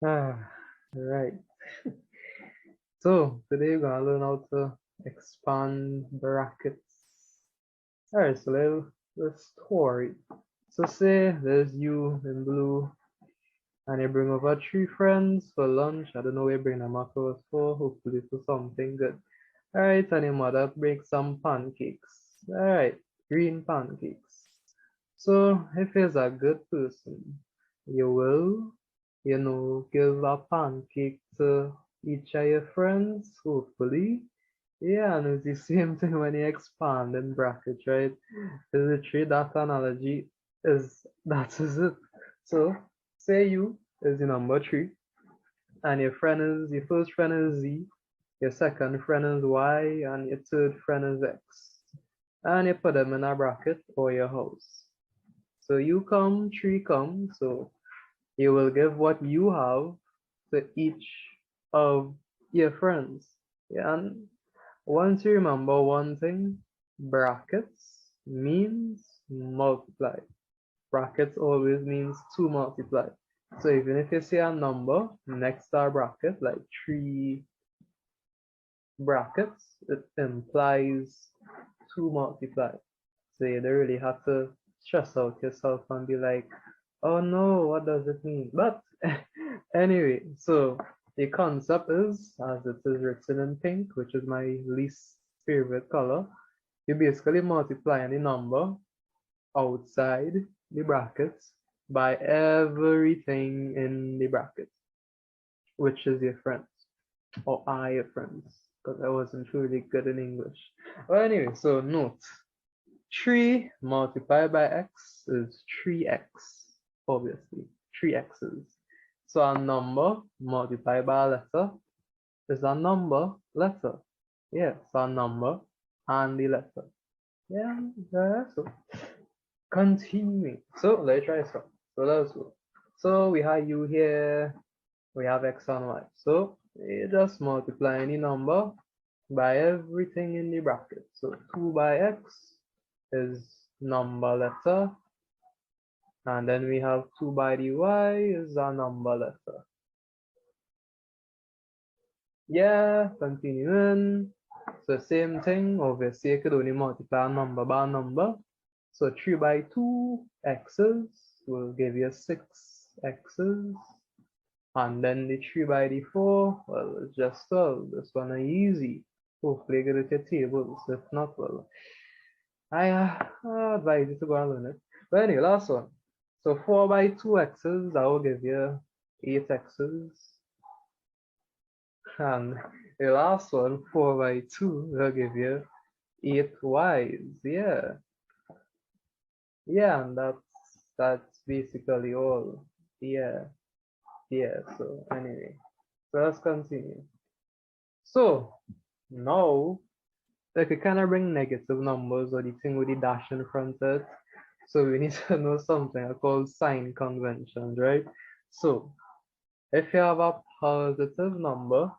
Ah, right. So today we're gonna learn how to expand brackets. Alright, so let's story. So say there's you in blue and you bring over three friends for lunch. I don't know where you bring them across for, hopefully for something good. Alright, and your mother makes some pancakes. Alright, green pancakes. So if he's a good person, you will, give a pancake to each of your friends, hopefully. Yeah, and it's the same thing when you expand in brackets, right? Is literally that analogy is that is it. So say you is the number three, and your first friend is Z, your second friend is Y, and your third friend is X. And you put them in a bracket for your house. So you come, three come, so you will give what you have to each of your friends. Yeah, and once you remember one thing, brackets means multiply. Brackets always means to multiply. So even if you see a number next to a bracket, like three brackets, it implies to multiply. So you don't really have to stress out yourself and be like, oh no, what does it mean? But anyway, so the concept is, as it is written in pink, which is my least favorite color, you basically multiply any number outside the brackets by everything in the bracket, which is your friends, or are your friends, because I wasn't really good in English. Well, anyway, so note 3 multiplied by x is 3x, obviously, 3 x's. So a number multiplied by a letter is a number letter. Yeah, so a number and the letter. Yeah, so continuing. So let's try some. So let's go. So we have u here, we have x and y. So you just multiply any number by everything in the bracket. So 2 by x is number letter, and then we have 2 by the y is a number letter. Yeah, continuing. So same thing, obviously you could only multiply a number by a number. So 3 by 2 x's will give you 6 x's. And then the 3 by the 4, well, it's just 12. This one is easy. Hopefully get it your tables. If not, well, I advise you to go and learn it. But anyway, last one. So 4 by 2 x's, that will give you 8 x's. And the last one, 4 by 2, will give you 8 y's. Yeah, and that's basically all. Yeah, so anyway. So let's continue. So now like we kind of bring negative numbers or the thing with the dash in front of it. So we need to know something called sign conventions, right? So if you have a positive number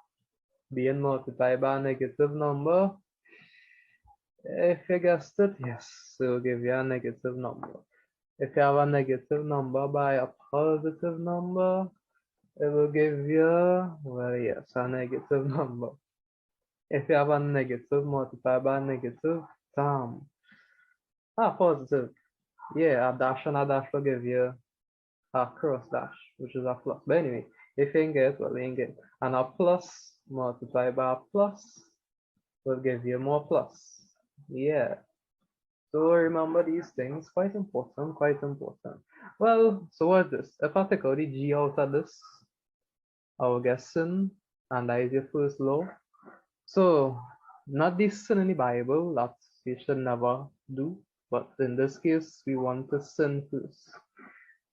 being multiplied by a negative number, if you guessed it, yes, it will give you a negative number. If you have a negative number by a positive number, it will give you, well, yes, a negative number. If you have a negative multiplied by a negative, damn. Positive. Yeah, a dash and a dash will give you a cross dash, which is a plus. But anyway, if you ain't get, well, you ain't get. And a plus multiplied by a plus will give you more plus. Yeah. So remember these things, quite important, quite important. Well, so what's this? If I take out the G out of this, I will get sin, and that is your first law. So, not this sin in the Bible, that you should never do, but in this case, we want to sin first.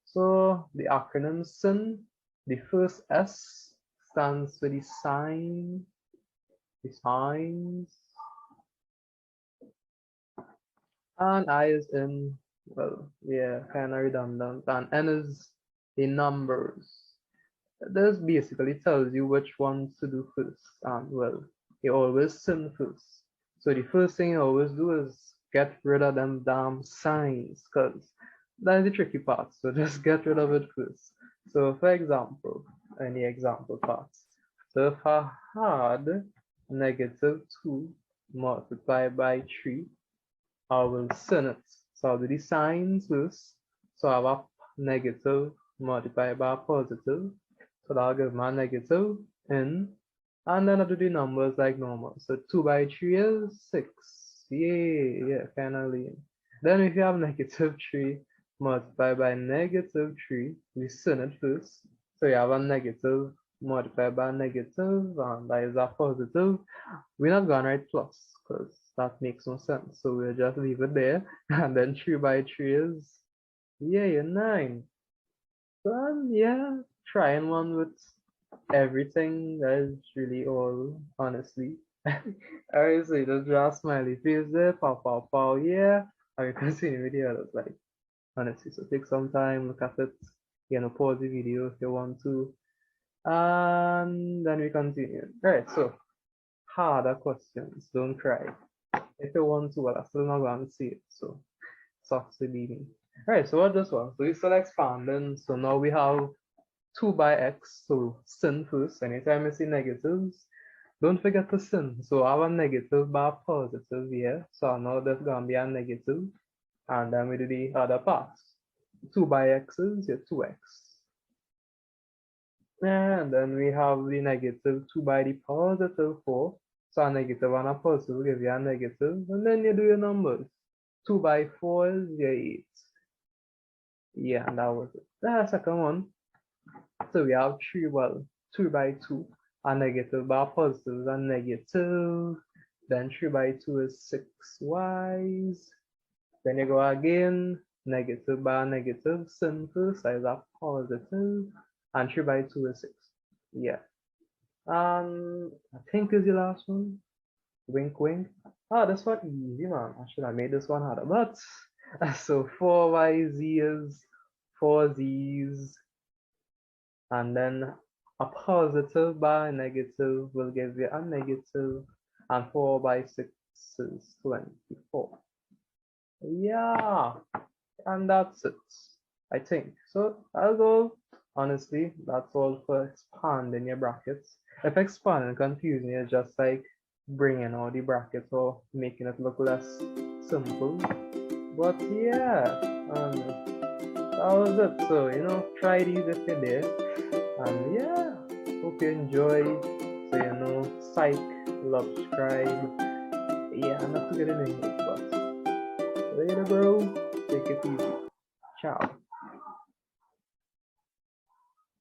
So, the acronym SIN, the first S stands for the signs, and I is in, well, yeah, kind of redundant, and N is the numbers. This basically tells you which ones to do first, and well, you always sin first. So the first thing you always do is get rid of them damn signs, because that's the tricky part. So just get rid of it first. So for example, in the example parts. So if I had negative 2 multiplied by 3, I will sin it. So I'll do the signs first. So I have a negative multiplied by a positive. So that'll give my negative in. And then I'll do the numbers like normal. So 2 by 3 is 6. Yay, yeah, finally. Then if you have negative 3 multiplied by negative 3, we sin it first. So you have a negative multiplied by negative, and that is a positive. We're not gonna write plus, because that makes no sense. So we'll just leave it there. And then 3 by 3 is, yeah, 9. So yeah, trying one with everything. That is really all, honestly. I say just draw smiley face there, pow pow pow, yeah. I will continue with the others, like, honestly. So take some time, look at it, pause the video if you want to. And then we continue. Alright, so harder questions, don't cry. If you want to, well, I still not going to see it, so sucks to be me. Alright, so what this one? So we still expanding. So now we have 2 by x, so sin first. Anytime you see negatives, don't forget to sin. So I have a negative by a positive here. So now there's gonna be a negative, and then we do the other parts. 2 by x is your 2x. And then we have the negative 2 by the positive 4. So a negative and a positive will give you a negative, and then you do your numbers. 2 by 4 is your 8. Yeah, and that was it. The second one. So we have 3, well, 2 by 2, a negative by a positive is a negative. Then 3 by 2 is 6y. Then you go again, negative by a negative, simple, so is a positive. And 3 by 2 is 6. Yeah. I think is the last one. Wink, wink. Oh, this one easy, man. I should have made this one harder. But, so 4yz is 4z's. And then a positive by a negative will give you a negative, and 4 by 6 is 24. Yeah, and that's it, I think. So I'll go, honestly, that's all for expanding your brackets. If expanding confusing is just like bringing all the brackets or making it look less simple. But yeah, that was it. So, try these if you're there. And yeah, hope you enjoy. So, psych, love, subscribe. Yeah, I'm not too good in English, but later, bro. Take it easy. Ciao.